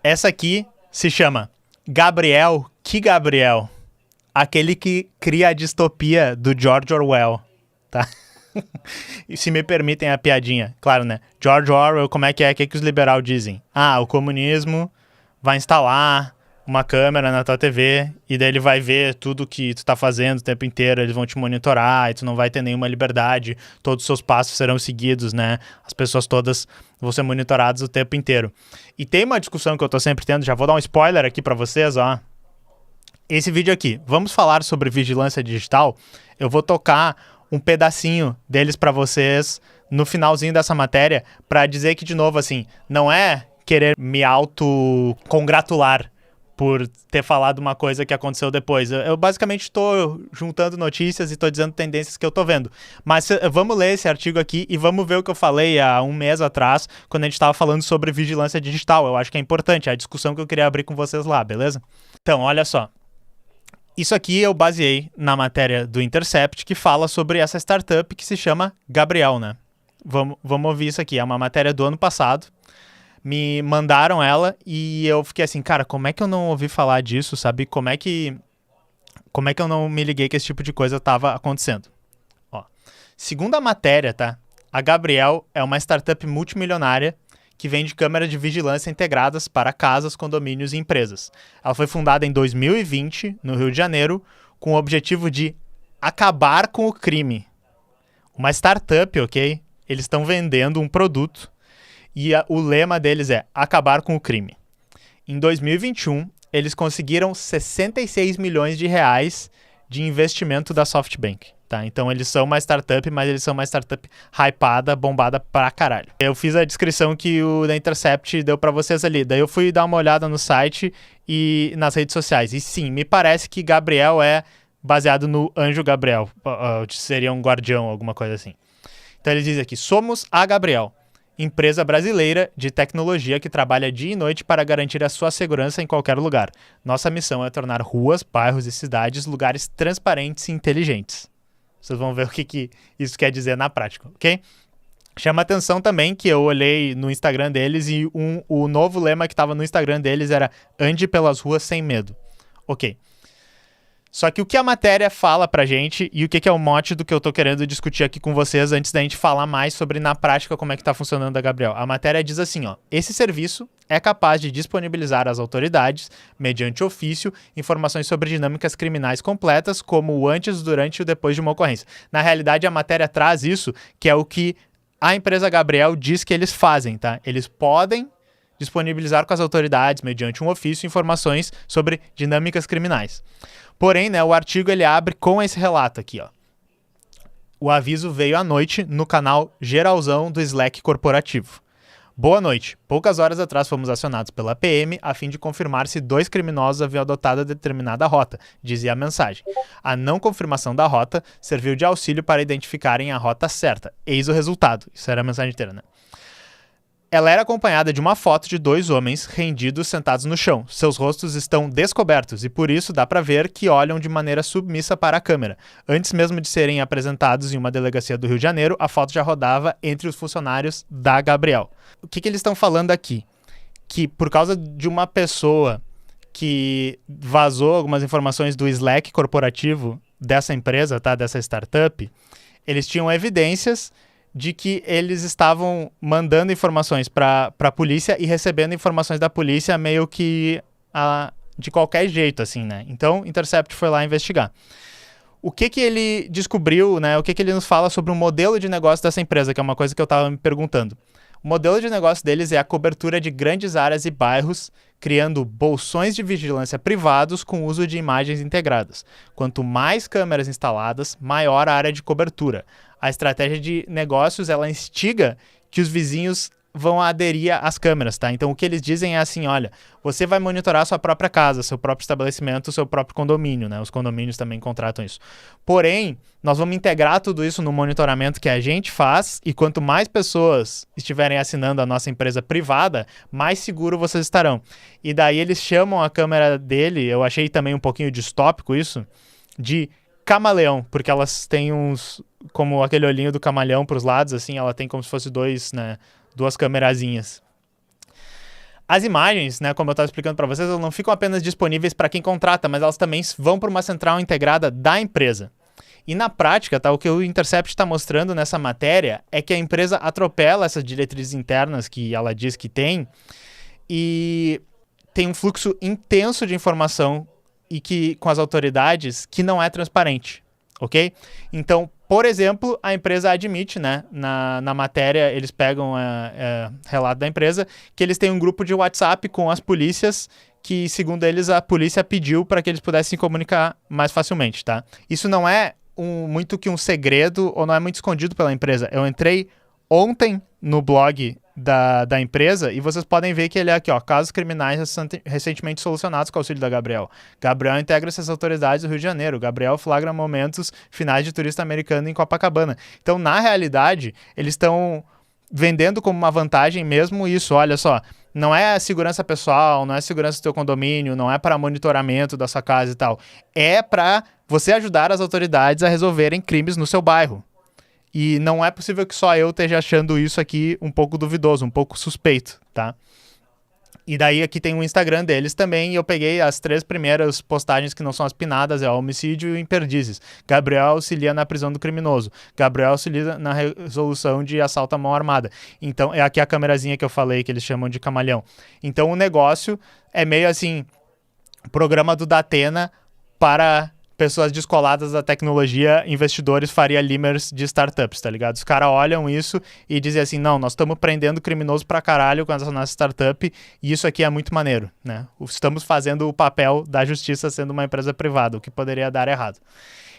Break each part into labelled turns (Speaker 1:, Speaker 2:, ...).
Speaker 1: Essa aqui se chama Gabriel, que Gabriel? Aquele que cria a distopia do George Orwell, tá? E se me permitem a piadinha, claro, né? George Orwell, como é que é? O que os liberais dizem? Ah, o comunismo vai instalar uma câmera na tua TV e daí ele vai ver tudo que tu tá fazendo o tempo inteiro, eles vão te monitorar e tu não vai ter nenhuma liberdade, todos os seus passos serão seguidos, né? As pessoas todas vão ser monitoradas o tempo inteiro. E tem uma discussão que eu tô sempre tendo, já vou dar um spoiler aqui pra vocês, ó. Esse vídeo aqui, vamos falar sobre vigilância digital, eu vou tocar um pedacinho deles pra vocês no finalzinho dessa matéria pra dizer que, de novo, assim, não é querer me autocongratular por ter falado uma coisa que aconteceu depois. Eu basicamente estou juntando notícias e estou dizendo tendências que eu estou vendo. Mas vamos ler esse artigo aqui e vamos ver o que eu falei há um mês atrás, quando a gente estava falando sobre vigilância digital. Eu acho que é importante, é a discussão que eu queria abrir com vocês lá, beleza? Então, olha só. Isso aqui eu baseei na matéria do Intercept, que fala sobre essa startup que se chama Gabriel, né? Vamos ouvir isso aqui. É uma matéria do ano passado. Me mandaram ela e eu fiquei assim, cara, como é que eu não ouvi falar disso, sabe? Como é que eu não me liguei que esse tipo de coisa estava acontecendo? Ó, segundo a matéria, tá? A Gabriel é uma startup multimilionária que vende câmeras de vigilância integradas para casas, condomínios e empresas. Ela foi fundada em 2020, no Rio de Janeiro, com o objetivo de acabar com o crime. Uma startup, ok? Eles estão vendendo um produto e o lema deles é acabar com o crime. Em 2021, eles conseguiram 66 milhões de reais de investimento da SoftBank. Tá? Então eles são uma startup, mas eles são uma startup hypada, bombada pra caralho. Eu fiz a descrição que o da Intercept deu pra vocês ali. Daí eu fui dar uma olhada no site e nas redes sociais. E sim, me parece que Gabriel é baseado no anjo Gabriel. Seria um guardião, alguma coisa assim. Então ele diz aqui, somos a Gabriel, empresa brasileira de tecnologia que trabalha dia e noite para garantir a sua segurança em qualquer lugar. Nossa missão é tornar ruas, bairros e cidades lugares transparentes e inteligentes. Vocês vão ver o que isso quer dizer na prática, ok? Chama atenção também que eu olhei no Instagram deles e o novo lema que estava no Instagram deles era ande pelas ruas sem medo. Ok. Só que o que a matéria fala pra gente e o que é o mote do que eu tô querendo discutir aqui com vocês antes da gente falar mais sobre na prática como é que tá funcionando a Gabriel. A matéria diz assim, ó, esse serviço é capaz de disponibilizar às autoridades, mediante ofício, informações sobre dinâmicas criminais completas, como o antes, durante e o depois de uma ocorrência. Na realidade, a matéria traz isso, que é o que a empresa Gabriel diz que eles fazem, tá? Eles podem disponibilizar com as autoridades, mediante um ofício, informações sobre dinâmicas criminais. Porém, né, o artigo ele abre com esse relato aqui, ó. O aviso veio à noite no canal geralzão do Slack corporativo. Boa noite. Poucas horas atrás fomos acionados pela PM a fim de confirmar se 2 criminosos haviam adotado determinada rota, dizia a mensagem. A não confirmação da rota serviu de auxílio para identificarem a rota certa. Eis o resultado. Isso era a mensagem inteira, né? Ela era acompanhada de uma foto de 2 homens rendidos sentados no chão. Seus rostos estão descobertos e por isso dá para ver que olham de maneira submissa para a câmera. Antes mesmo de serem apresentados em uma delegacia do Rio de Janeiro, a foto já rodava entre os funcionários da Gabriel. O que eles estão falando aqui? Que por causa de uma pessoa que vazou algumas informações do Slack corporativo dessa empresa, tá? Dessa startup, eles tinham evidências de que eles estavam mandando informações para a polícia e recebendo informações da polícia meio que de qualquer jeito, assim, né? Então, Intercept foi lá investigar. O que ele descobriu, né? O que ele nos fala sobre o modelo de negócio dessa empresa, que é uma coisa que eu estava me perguntando. O modelo de negócio deles é a cobertura de grandes áreas e bairros, criando bolsões de vigilância privados com uso de imagens integradas. Quanto mais câmeras instaladas, maior a área de cobertura. A estratégia de negócios, ela instiga que os vizinhos vão aderir às câmeras, tá? Então, o que eles dizem é assim, olha, você vai monitorar a sua própria casa, seu próprio estabelecimento, seu próprio condomínio, né? Os condomínios também contratam isso. Porém, nós vamos integrar tudo isso no monitoramento que a gente faz e quanto mais pessoas estiverem assinando a nossa empresa privada, mais seguro vocês estarão. E daí eles chamam a câmera dele, eu achei também um pouquinho distópico isso, de camaleão, porque elas têm uns, como aquele olhinho do camaleão para os lados, assim, ela tem como se fosse 2, né? 2 camerazinhas. As imagens, né, como eu estava explicando para vocês, elas não ficam apenas disponíveis para quem contrata, mas elas também vão para uma central integrada da empresa. E na prática, tá, o que o Intercept está mostrando nessa matéria é que a empresa atropela essas diretrizes internas que ela diz que tem e tem um fluxo intenso de informação e que com as autoridades que não é transparente, ok? Então, por exemplo, a empresa admite, né, na matéria, eles pegam relato da empresa, que eles têm um grupo de WhatsApp com as polícias que, segundo eles, a polícia pediu para que eles pudessem se comunicar mais facilmente, tá? Isso não é muito que um segredo ou não é muito escondido pela empresa. Eu entrei ontem no blog da empresa e vocês podem ver que ele é aqui, ó, casos criminais recentemente solucionados com o auxílio da Gabriel. Gabriel integra-se às autoridades do Rio de Janeiro. Gabriel flagra momentos finais de turista americano em Copacabana. Então, na realidade, eles estão vendendo como uma vantagem mesmo isso. Olha só, não é segurança pessoal, não é segurança do teu condomínio, não é para monitoramento da sua casa e tal. É para você ajudar as autoridades a resolverem crimes no seu bairro. E não é possível que só eu esteja achando isso aqui um pouco duvidoso, um pouco suspeito, tá? E daí aqui tem o Instagram deles também, e eu peguei as 3 primeiras postagens que não são as pinadas, é o homicídio em Perdizes. Gabriel auxilia na prisão do criminoso. Gabriel auxilia na resolução de assalto à mão armada. Então, é aqui a câmerazinha que eu falei, que eles chamam de camalhão. Então, o negócio é meio assim, programa do Datena para pessoas descoladas da tecnologia, investidores Faria Limers de startups, tá ligado? Os caras olham isso e dizem assim, não, nós estamos prendendo criminoso pra caralho com essa nossa startup e isso aqui é muito maneiro, né? Estamos fazendo o papel da justiça sendo uma empresa privada, o que poderia dar errado.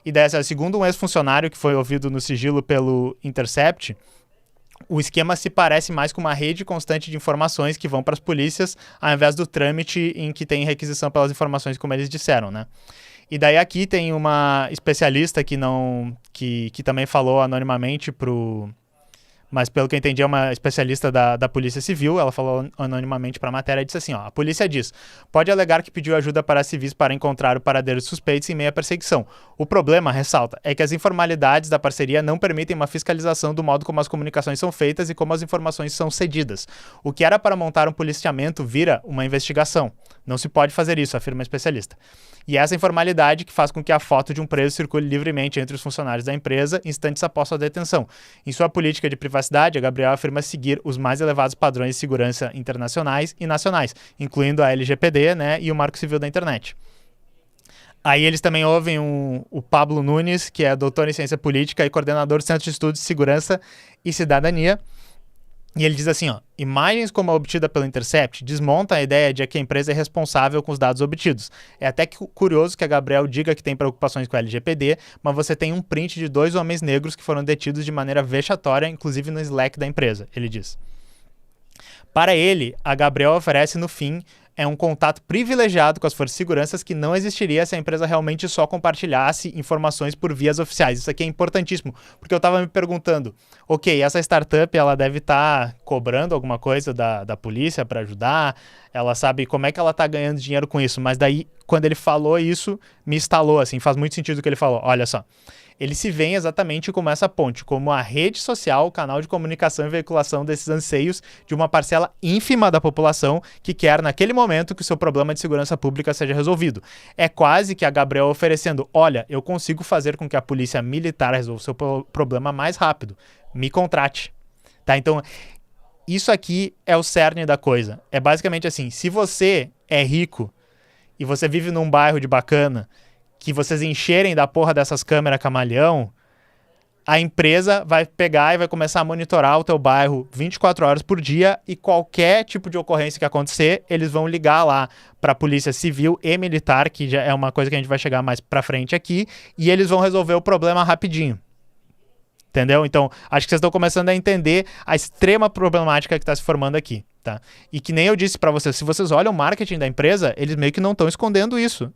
Speaker 1: E daí, segundo um ex-funcionário que foi ouvido no sigilo pelo Intercept, o esquema se parece mais com uma rede constante de informações que vão para as polícias, ao invés do trâmite em que tem requisição pelas informações, como eles disseram, né? E daí aqui tem uma especialista que também falou anonimamente mas pelo que eu entendi é uma especialista da Polícia Civil, ela falou anonimamente para a matéria e disse assim, ó, a polícia diz, pode alegar que pediu ajuda para civis para encontrar o paradeiro de suspeitos em meio à perseguição. O problema, ressalta, é que as informalidades da parceria não permitem uma fiscalização do modo como as comunicações são feitas e como as informações são cedidas. O que era para montar um policiamento vira uma investigação. Não se pode fazer isso, afirma a especialista. E essa informalidade que faz com que a foto de um preso circule livremente entre os funcionários da empresa instantes após sua detenção. Em sua política de privacidade, a Gabriel afirma seguir os mais elevados padrões de segurança internacionais e nacionais, incluindo a LGPD, né, e o Marco Civil da Internet. Aí eles também ouvem o Pablo Nunes, que é doutor em ciência política e coordenador do Centro de Estudos de Segurança e Cidadania. E ele diz assim, ó, imagens como a obtida pelo Intercept desmontam a ideia de que a empresa é responsável com os dados obtidos. É até curioso que a Gabriel diga que tem preocupações com a LGPD, mas você tem um print de 2 homens negros que foram detidos de maneira vexatória, inclusive no Slack da empresa, ele diz. Para ele, a Gabriel oferece, no fim, um contato privilegiado com as forças de segurança que não existiria se a empresa realmente só compartilhasse informações por vias oficiais. Isso aqui é importantíssimo, porque eu estava me perguntando, ok, essa startup ela deve estar cobrando alguma coisa da polícia para ajudar, ela sabe como é que ela está ganhando dinheiro com isso, mas daí, quando ele falou isso, me instalou, assim, faz muito sentido o que ele falou. Olha só, ele se vê exatamente como essa ponte, como a rede social, o canal de comunicação e veiculação desses anseios de uma parcela ínfima da população que quer, naquele momento, que o seu problema de segurança pública seja resolvido. É quase que a Gabriel oferecendo, olha, eu consigo fazer com que a polícia militar resolva o seu problema mais rápido. Me contrate. Tá? Então, isso aqui é o cerne da coisa. É basicamente assim, se você é rico e você vive num bairro de bacana, que vocês encherem da porra dessas câmeras camalhão, a empresa vai pegar e vai começar a monitorar o teu bairro 24 horas por dia e qualquer tipo de ocorrência que acontecer, eles vão ligar lá para a polícia civil e militar, que já é uma coisa que a gente vai chegar mais para frente aqui, e eles vão resolver o problema rapidinho. Entendeu? Então, acho que vocês estão começando a entender a extrema problemática que está se formando aqui, tá? E que nem eu disse para vocês, se vocês olham o marketing da empresa, eles meio que não estão escondendo isso.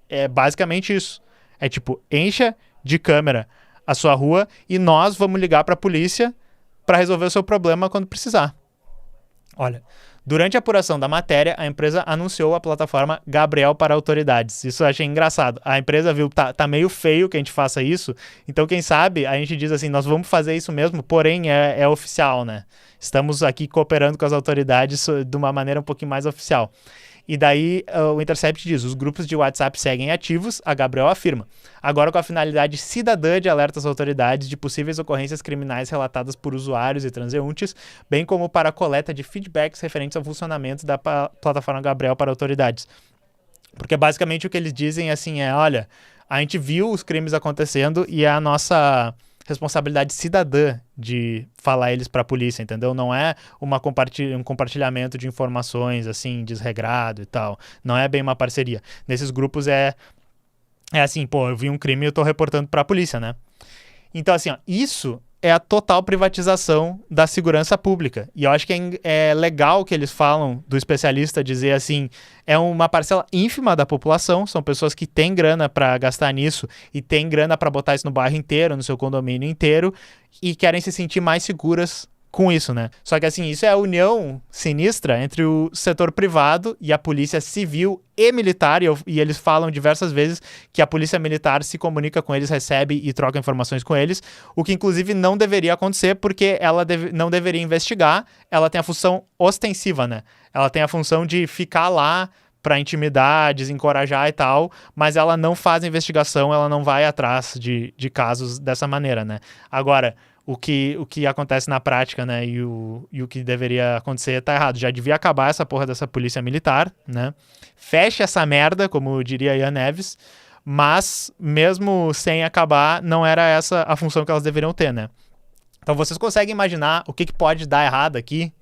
Speaker 1: É basicamente isso. É tipo, encha de câmera a sua rua e nós vamos ligar para a polícia para resolver o seu problema quando precisar. Olha, Durante a apuração da matéria, a empresa anunciou a plataforma Gabriel para autoridades. Isso eu achei engraçado. A empresa viu que tá meio feio que a gente faça isso, então quem sabe a gente diz assim, nós vamos fazer isso mesmo, porém é oficial, né? Estamos aqui cooperando com as autoridades de uma maneira um pouquinho mais oficial. E daí o Intercept diz, os grupos de WhatsApp seguem ativos, a Gabriel afirma. Agora com a finalidade cidadã de alerta às autoridades de possíveis ocorrências criminais relatadas por usuários e transeuntes, bem como para a coleta de feedbacks referentes ao funcionamento da plataforma Gabriel para autoridades. Porque basicamente o que eles dizem assim olha, a gente viu os crimes acontecendo e é a nossa responsabilidade cidadã de falar eles para a polícia, entendeu? Não é um compartilhamento de informações assim, desregrado e tal. Não é bem uma parceria. Nesses grupos é assim, eu vi um crime e eu tô reportando para a polícia, né? Então assim, isso é a total privatização da segurança pública. E eu acho que é legal que eles falam do especialista dizer assim, é uma parcela ínfima da população, são pessoas que têm grana para gastar nisso e têm grana para botar isso no bairro inteiro, no seu condomínio inteiro e querem se sentir mais seguras com isso, né? Só que assim, isso é a união sinistra entre o setor privado e a polícia civil e militar, e eles falam diversas vezes que a polícia militar se comunica com eles, recebe e troca informações com eles, o que inclusive não deveria acontecer porque ela não deveria investigar, ela tem a função ostensiva, né? Ela tem a função de ficar lá para intimidar, desencorajar e tal, mas ela não faz investigação, ela não vai atrás de casos dessa maneira, né? Agora, o que acontece na prática, né, e o que deveria acontecer tá errado. Já devia acabar essa porra dessa polícia militar, né? Fecha essa merda, como diria Ian Neves, mas mesmo sem acabar, não era essa a função que elas deveriam ter, né? Então vocês conseguem imaginar o que pode dar errado aqui?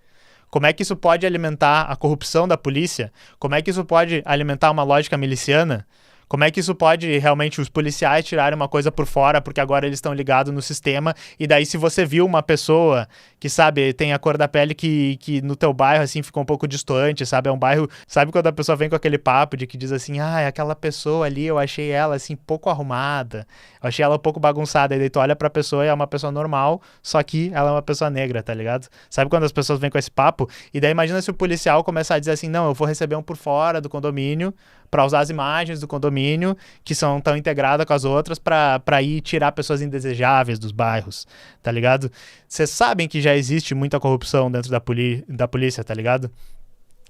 Speaker 1: Como é que isso pode alimentar a corrupção da polícia? Como é que isso pode alimentar uma lógica miliciana? Como é que isso pode realmente os policiais tirarem uma coisa por fora porque agora eles estão ligados no sistema e daí se você viu uma pessoa que, sabe, tem a cor da pele que no teu bairro, assim, ficou um pouco distante, sabe? É um bairro... Sabe quando a pessoa vem com aquele papo de que diz assim, é aquela pessoa ali, eu achei ela, assim, pouco arrumada, eu achei ela um pouco bagunçada, e daí tu olha pra pessoa e é uma pessoa normal, só que ela é uma pessoa negra, tá ligado? Sabe quando as pessoas vêm com esse papo? E daí imagina se o policial começar a dizer assim, não, eu vou receber um por fora do condomínio para usar as imagens do condomínio que são tão integradas com as outras para ir tirar pessoas indesejáveis dos bairros, tá ligado? Vocês sabem que já existe muita corrupção dentro da polícia, tá ligado?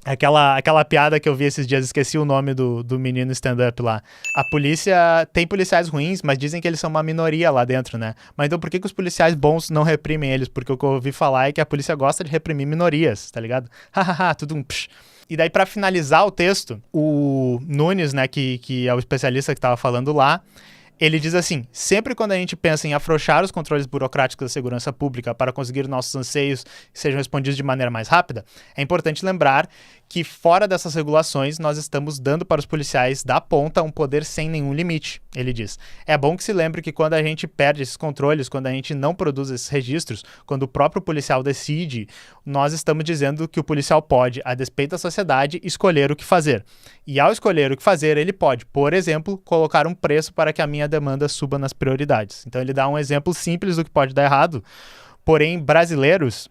Speaker 1: Aquela piada que eu vi esses dias, esqueci o nome do menino stand-up lá. A polícia tem policiais ruins, mas dizem que eles são uma minoria lá dentro, né? Mas então por que os policiais bons não reprimem eles? Porque o que eu ouvi falar é que a polícia gosta de reprimir minorias, tá ligado? Hahaha, tudo um psh. E daí, para finalizar o texto, o Nunes, né, que é o especialista que estava falando lá, ele diz assim, sempre quando a gente pensa em afrouxar os controles burocráticos da segurança pública para conseguir nossos anseios sejam respondidos de maneira mais rápida, é importante lembrar que fora dessas regulações nós estamos dando para os policiais da ponta um poder sem nenhum limite, ele diz. É bom que se lembre que quando a gente perde esses controles, quando a gente não produz esses registros, quando o próprio policial decide, nós estamos dizendo que o policial pode, a despeito da sociedade, escolher o que fazer. E ao escolher o que fazer, ele pode, por exemplo, colocar um preço para que a minha demanda suba nas prioridades. Então ele dá um exemplo simples do que pode dar errado, porém brasileiros,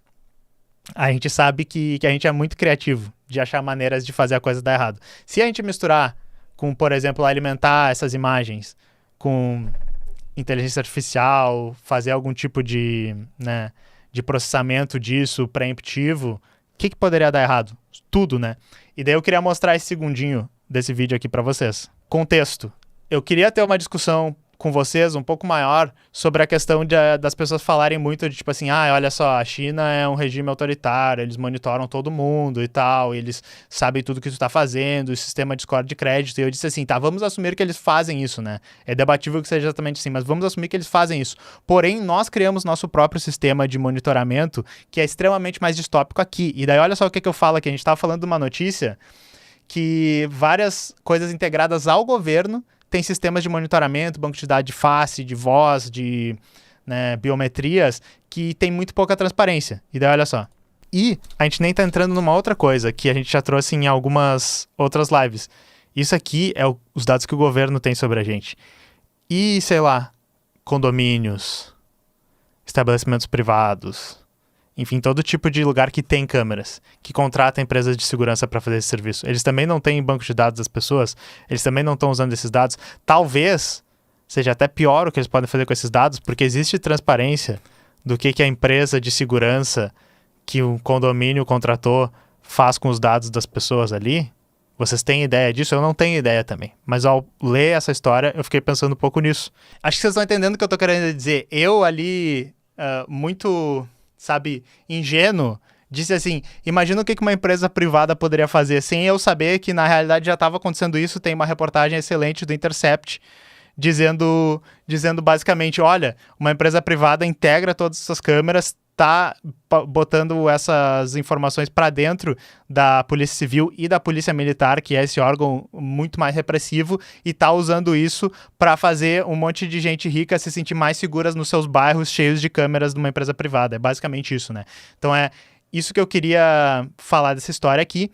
Speaker 1: a gente sabe que a gente é muito criativo de achar maneiras de fazer a coisa dar errado. Se a gente misturar com, por exemplo, alimentar essas imagens com inteligência artificial, fazer algum tipo de processamento disso preemptivo, o que poderia dar errado? Tudo, né? E daí eu queria mostrar esse segundinho desse vídeo aqui para vocês. Contexto. Eu queria ter uma discussão com vocês um pouco maior sobre a questão das pessoas falarem muito de tipo assim, olha só, a China é um regime autoritário, eles monitoram todo mundo e tal, eles sabem tudo que tu tá fazendo, o sistema de score de crédito, e eu disse assim, tá, vamos assumir que eles fazem isso, né? É debatível que seja exatamente assim, mas vamos assumir que eles fazem isso. Porém, nós criamos nosso próprio sistema de monitoramento que é extremamente mais distópico aqui. E daí olha só o que eu falo aqui, a gente tava falando de uma notícia que várias coisas integradas ao governo tem sistemas de monitoramento, banco de dados de face, de voz, de biometrias, que tem muito pouca transparência. E daí, olha só. E a gente nem tá entrando numa outra coisa, que a gente já trouxe em algumas outras lives. Isso aqui é os dados que o governo tem sobre a gente. E, sei lá, condomínios, estabelecimentos privados, enfim, todo tipo de lugar que tem câmeras, que contrata empresas de segurança para fazer esse serviço. Eles também não têm banco de dados das pessoas, eles também não estão usando esses dados. Talvez seja até pior o que eles podem fazer com esses dados, porque existe transparência do que a empresa de segurança que o condomínio contratou faz com os dados das pessoas ali. Vocês têm ideia disso? Eu não tenho ideia também. Mas ao ler essa história, eu fiquei pensando um pouco nisso. Acho que vocês estão entendendo o que eu tô querendo dizer. Eu ali, muito, sabe, ingênuo, disse assim, imagina o que uma empresa privada poderia fazer sem eu saber que na realidade já estava acontecendo isso. Tem uma reportagem excelente do Intercept dizendo basicamente, olha, uma empresa privada integra todas essas câmeras, tá botando essas informações para dentro da Polícia Civil e da Polícia Militar, que é esse órgão muito mais repressivo, e tá usando isso para fazer um monte de gente rica se sentir mais seguras nos seus bairros cheios de câmeras de uma empresa privada. É basicamente isso, né? Então é isso que eu queria falar dessa história aqui.